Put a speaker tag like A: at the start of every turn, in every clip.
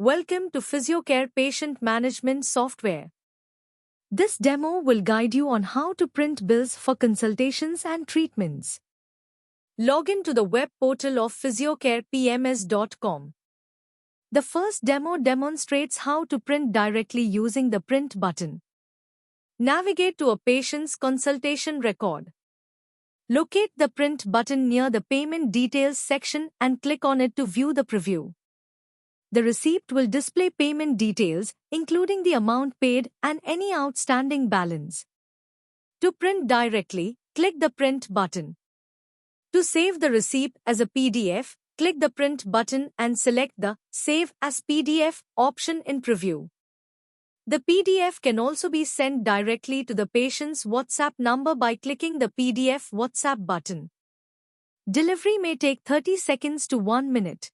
A: Welcome to PhysioCare Patient Management Software. This demo will guide you on how to print bills for consultations and treatments. Log in to the web portal of physiocarepms.com. The first demo demonstrates how to print directly using the print button. Navigate to a patient's consultation record. Locate the print button near the payment details section and click on it to view the preview. The receipt will display payment details, including the amount paid and any outstanding balance. To print directly, click the Print button. To save the receipt as a PDF, click the Print button and select the Save as PDF option in Preview. The PDF can also be sent directly to the patient's WhatsApp number by clicking the PDF WhatsApp button. Delivery may take 30 seconds to 1 minute.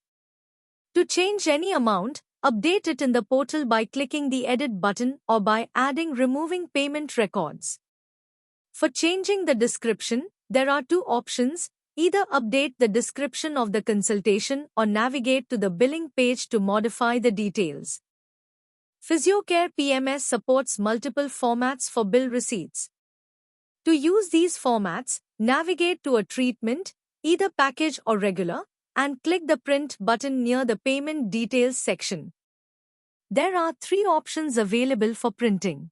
A: To change any amount, update it in the portal by clicking the Edit button or by removing payment records. For changing the description, there are two options: either update the description of the consultation or navigate to the billing page to modify the details. PhysioCare PMS supports multiple formats for bill receipts. To use these formats, navigate to a treatment, either package or regular, and click the Print button near the Payment Details section. There are three options available for printing.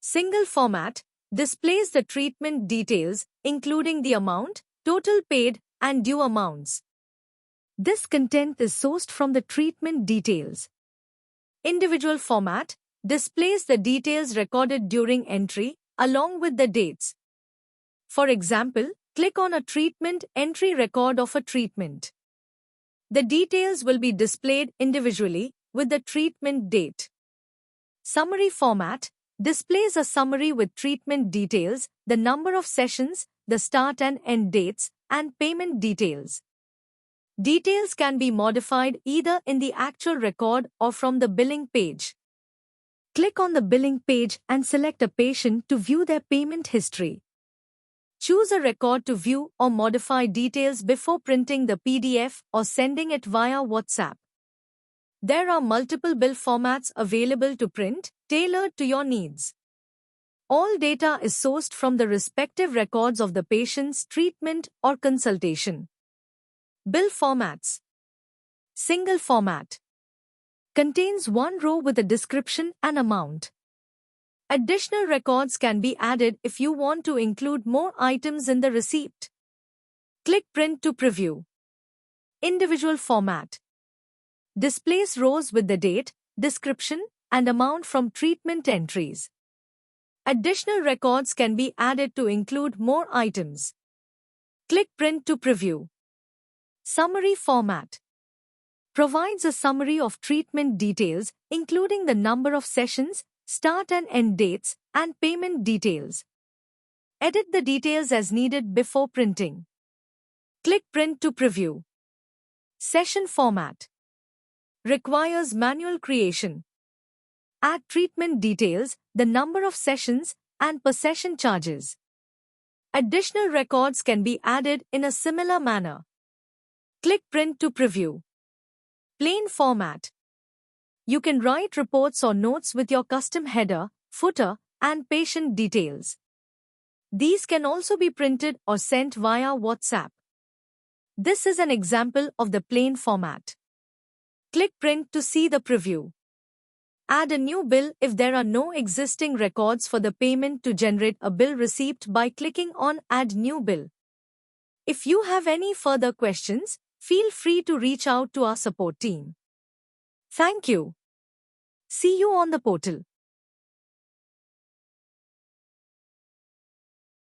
A: Single format displays the treatment details, including the amount, total paid, and due amounts. This content is sourced from the treatment details. Individual format displays the details recorded during entry, along with the dates. For example, click on a treatment entry record of a treatment. The details will be displayed individually with the treatment date. Summary format displays a summary with treatment details, the number of sessions, the start and end dates, and payment details. Details can be modified either in the actual record or from the billing page. Click on the billing page and select a patient to view their payment history. Choose a record to view or modify details before printing the PDF or sending it via WhatsApp. There are multiple bill formats available to print, tailored to your needs. All data is sourced from the respective records of the patient's treatment or consultation. Bill formats. Single format. Contains one row with a description and amount. Additional records can be added if you want to include more items in the receipt. Click Print to preview. Individual format. Displays rows with the date, description, and amount from treatment entries. Additional records can be added to include more items. Click Print to preview. Summary format. Provides a summary of treatment details, including the number of sessions, start and end dates, and payment details. Edit the details as needed before printing. Click Print to preview. Session format. Requires manual creation. Add treatment details, the number of sessions, and per session charges. Additional records can be added in a similar manner. Click Print to preview. Plain format. You can write reports or notes with your custom header, footer, and patient details. These can also be printed or sent via WhatsApp. This is an example of the plain format. Click Print to see the preview. Add a new bill if there are no existing records for the payment to generate a bill receipt by clicking on Add New Bill. If you have any further questions, feel free to reach out to our support team. Thank you. See you on the portal.